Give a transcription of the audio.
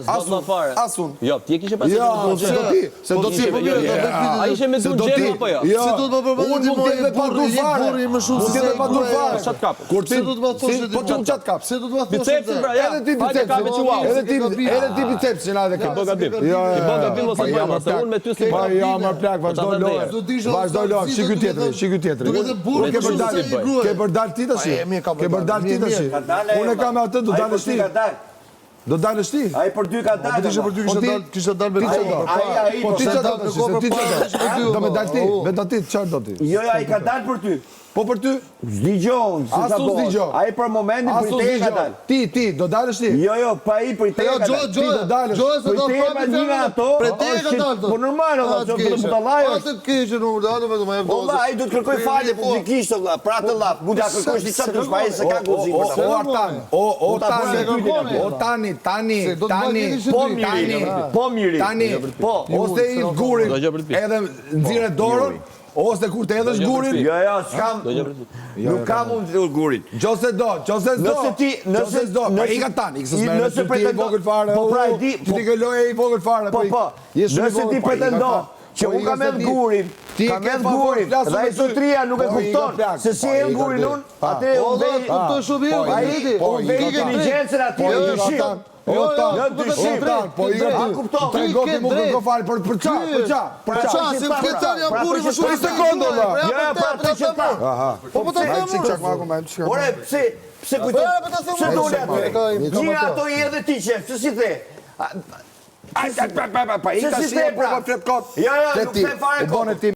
Asun. Jo, ti e kishe pasur. Se do ti. A ishe me dur gjem apo jo? Si do të më përmendë ti më pa dur fare. Më shumë se pa dur fare. Çat kap. Kur ti do të më thosh po çum çat kap. Se do të më thosh. Bicepsin pra, ja. Edhe ti bicepsin. Edhe ti bicepsin edhe ka. Bo gabim. I bo gabim ose bëjmë, se unë me ty si pa ja më plak, vazhdo lojë. Vazhdo lojë, shiku tjetër. Ke për dal ti tash. Ke për dal ti tash. Unë kam atë do dalësh ti. Do dalësh ti? Ai për dy ka dalë. Po ti për dy kishe dalë me ti. Po ti çfarë? Do më dal ti, vetë ti çfarë do ti? Jo, ai ka dalë për ty. Po për ty? Zdigjon, si ka bo. Ai për momentin për te ka dalë. Ti, do dalësh ti? Jo, pa i për te ka dalë. Ti do dalësh. Për te ka një nga ato. Për te ka dalë. Po normal, do të budallaj. Atë keqë në urdhë, vetëm ai do. Valla, ai do të kërkoj falje publikisht valla, pra të llap. Mund ta kërkosh diçka të shpaj se ka gozim. Tani. Po, ose i gurin. Edhe nxirre dorën. Ose kur të edhësh gurin? Jo, s'kam. Nuk kam unë të gurin. Qose do. Nëse do. I ka tani, nëse ti i vogël fare. Po pra e di. Ti ke lojë i vogël fare. Po. Nëse ti pretendon që unë kam edhe gurin, kam edhe gurin, dhe ai sotria nuk e kupton se si e gurin unë, atë unë kuptoj shumë mirë. Unë vej inteligjencën aty në dyshim. Në dyshim. Po i kupton. Ti ke drejt. Për ça? Për ça? Se këtan jam burri më shumë sekonda. Jo, pra të që pa. Po të them. Ore, pse kujton? Pse dole atë? Gjira ato i edhe ti qef, se si the? Pa, i ka si po flet kot. Jo, nuk the fare kot.